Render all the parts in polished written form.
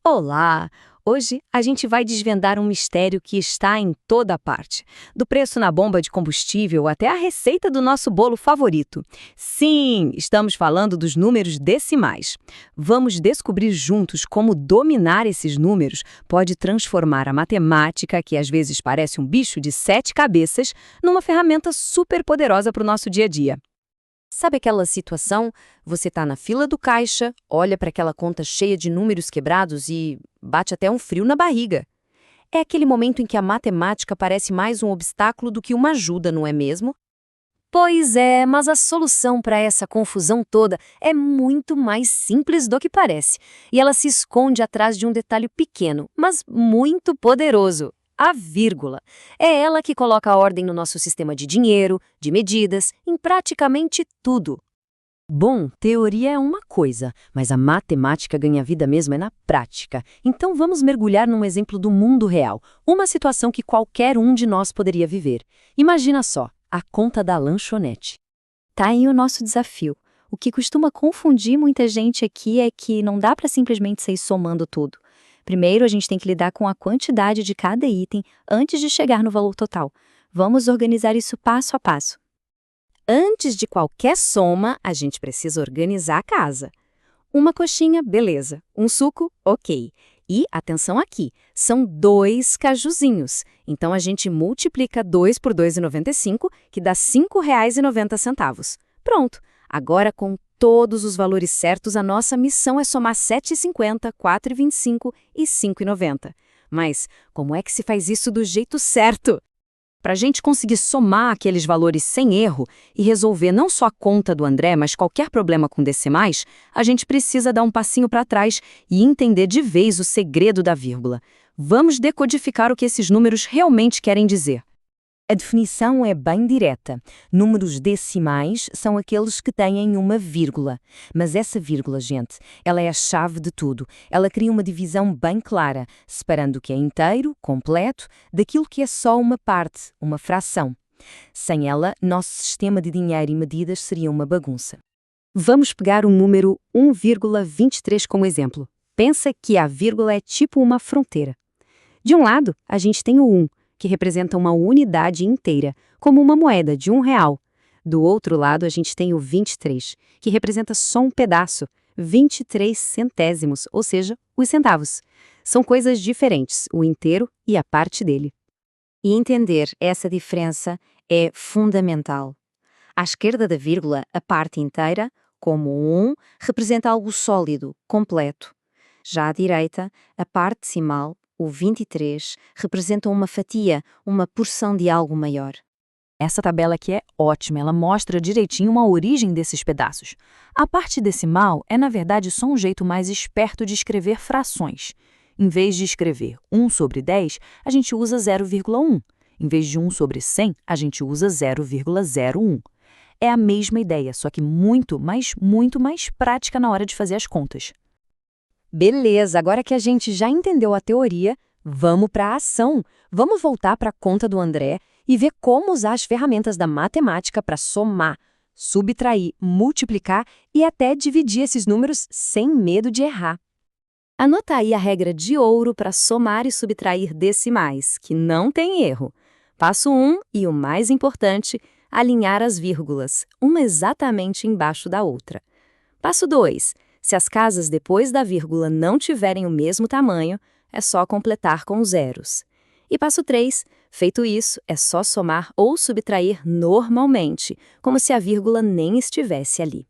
Olá! Hoje a gente vai desvendar um mistério que está em toda parte, do preço na bomba de combustível até a receita do nosso bolo favorito. Sim, estamos falando dos números decimais. Vamos descobrir juntos como dominar esses números pode transformar a matemática, que às vezes parece um bicho de 7 cabeças, numa ferramenta super poderosa para o nosso dia a dia. Sabe aquela situação? Você está na fila do caixa, olha para aquela conta cheia de números quebrados e bate até um frio na barriga. É aquele momento em que a matemática parece mais um obstáculo do que uma ajuda, não é mesmo? Pois é, mas a solução para essa confusão toda é muito mais simples do que parece. E ela se esconde atrás de um detalhe pequeno, mas muito poderoso: a vírgula. É ela que coloca a ordem no nosso sistema de dinheiro, de medidas, em praticamente tudo. Bom, teoria é uma coisa, mas a matemática ganha vida mesmo é na prática. Então vamos mergulhar num exemplo do mundo real, uma situação que qualquer um de nós poderia viver. Imagina só, a conta da lanchonete. Tá aí o nosso desafio. O que costuma confundir muita gente aqui é que não dá para simplesmente sair somando tudo. Primeiro, a gente tem que lidar com a quantidade de cada item antes de chegar no valor total. Vamos organizar isso passo a passo. Antes de qualquer soma, a gente precisa organizar a casa. Uma coxinha, beleza. Um suco, ok. E, atenção aqui, são 2 cajuzinhos. Então, a gente multiplica 2 por 2,95, que dá R$ 5,90. Pronto. Agora, com todos os valores certos, a nossa missão é somar 7,50, 4,25 e 5,90. Mas como é que se faz isso do jeito certo? Para a gente conseguir somar aqueles valores sem erro e resolver não só a conta do André, mas qualquer problema com decimais, a gente precisa dar um passinho para trás e entender de vez o segredo da vírgula. Vamos decodificar o que esses números realmente querem dizer. A definição é bem direta. Números decimais são aqueles que têm uma vírgula. Mas essa vírgula, gente, ela é a chave de tudo. Ela cria uma divisão bem clara, separando o que é inteiro, completo, daquilo que é só uma parte, uma fração. Sem ela, nosso sistema de dinheiro e medidas seria uma bagunça. Vamos pegar o número 1,23 como exemplo. Pensa que a vírgula é tipo uma fronteira. De um lado, a gente tem o 1, que representa uma unidade inteira, como uma moeda de R$ 1. Do outro lado, a gente tem o 23, que representa só um pedaço, 23 centésimos, ou seja, os centavos. São coisas diferentes, o inteiro e a parte dele. E entender essa diferença é fundamental. À esquerda da vírgula, a parte inteira, como o 1, representa algo sólido, completo. Já à direita, a parte decimal, o 23, representa uma fatia, uma porção de algo maior. Essa tabela aqui é ótima, ela mostra direitinho uma origem desses pedaços. A parte decimal é, na verdade, só um jeito mais esperto de escrever frações. Em vez de escrever 1 sobre 10, a gente usa 0,1. Em vez de 1 sobre 100, a gente usa 0,01. É a mesma ideia, só que muito mais prática na hora de fazer as contas. Beleza, agora que a gente já entendeu a teoria, vamos para a ação. Vamos voltar para a conta do André e ver como usar as ferramentas da matemática para somar, subtrair, multiplicar e até dividir esses números sem medo de errar. Anota aí a regra de ouro para somar e subtrair decimais, que não tem erro. Passo 1 e o mais importante, alinhar as vírgulas, uma exatamente embaixo da outra. Passo 2. Se as casas depois da vírgula não tiverem o mesmo tamanho, é só completar com zeros. E passo 3. Feito isso, é só somar ou subtrair normalmente, como se a vírgula nem estivesse ali.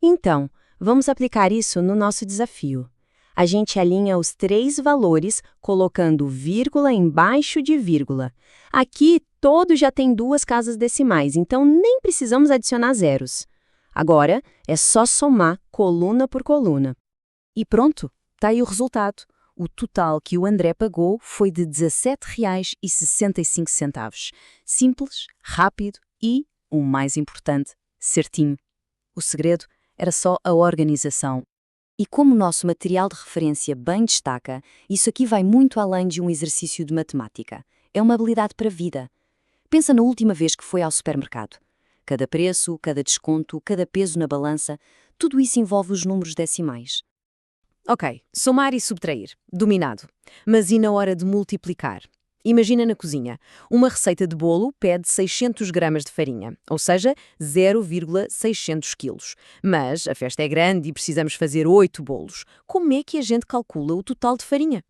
Então, vamos aplicar isso no nosso desafio. A gente alinha os 3 valores colocando vírgula embaixo de vírgula. Aqui, todos já têm 2 casas decimais, então nem precisamos adicionar zeros. Agora, é só somar coluna por coluna. E pronto, tá aí o resultado. O total que o André pagou foi de R$ 17,65. Simples, rápido e, o mais importante, certinho. O segredo era só a organização. E como o nosso material de referência bem destaca, isso aqui vai muito além de um exercício de matemática. É uma habilidade para a vida. Pensa na última vez que foi ao supermercado. Cada preço, cada desconto, cada peso na balança, tudo isso envolve os números decimais. Ok, somar e subtrair. Dominado. Mas e na hora de multiplicar? Imagina na cozinha. Uma receita de bolo pede 600 gramas de farinha, ou seja, 0,600 quilos. Mas a festa é grande e precisamos fazer 8 bolos. Como é que a gente calcula o total de farinha?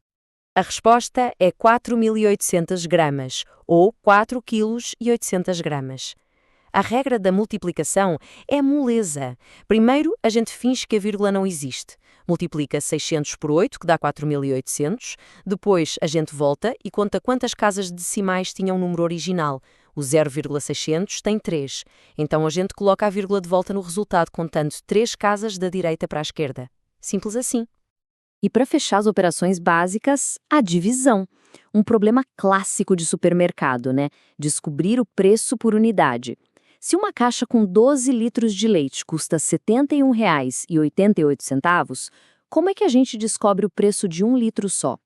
A resposta é 4.800 gramas, ou 4 quilos e 800 gramas. A regra da multiplicação é moleza. Primeiro, a gente finge que a vírgula não existe. Multiplica 600 por 8, que dá 4.800. Depois, a gente volta e conta quantas casas decimais tinha o número original. O 0,600 tem 3. Então, a gente coloca a vírgula de volta no resultado, contando 3 casas da direita para a esquerda. Simples assim. E para fechar as operações básicas, a divisão. Um problema clássico de supermercado, né? Descobrir o preço por unidade. Se uma caixa com 12 litros de leite custa R$ 71,88, como é que a gente descobre o preço de 1 litro só?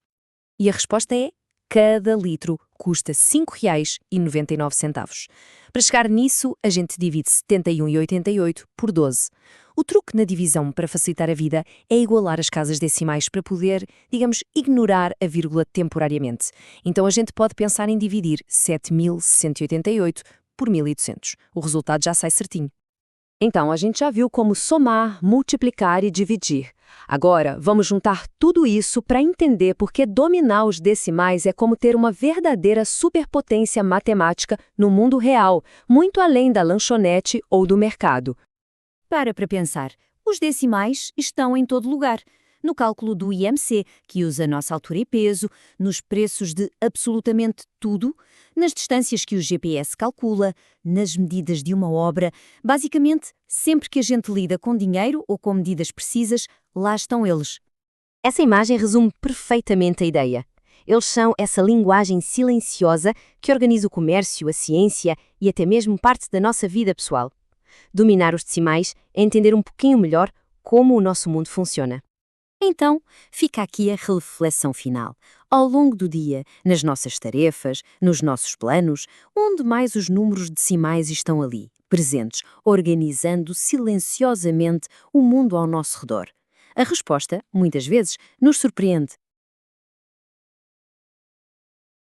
E a resposta é: cada litro custa R$ 5,99. Para chegar nisso, a gente divide 71,88 por 12. O truque na divisão para facilitar a vida é igualar as casas decimais para poder, digamos, ignorar a vírgula temporariamente. Então a gente pode pensar em dividir 7.188 por 1.800. O resultado já sai certinho. Então, a gente já viu como somar, multiplicar e dividir. Agora, vamos juntar tudo isso para entender por que dominar os decimais é como ter uma verdadeira superpotência matemática no mundo real, muito além da lanchonete ou do mercado. Para pensar, os decimais estão em todo lugar. No cálculo do IMC, que usa nossa altura e peso, nos preços de absolutamente tudo, nas distâncias que o GPS calcula, nas medidas de uma obra. Basicamente, sempre que a gente lida com dinheiro ou com medidas precisas, lá estão eles. Essa imagem resume perfeitamente a ideia. Eles são essa linguagem silenciosa que organiza o comércio, a ciência e até mesmo parte da nossa vida pessoal. Dominar os decimais é entender um pouquinho melhor como o nosso mundo funciona. Então, fica aqui a reflexão final. Ao longo do dia, nas nossas tarefas, nos nossos planos, onde mais os números decimais estão ali, presentes, organizando silenciosamente o mundo ao nosso redor? A resposta, muitas vezes, nos surpreende.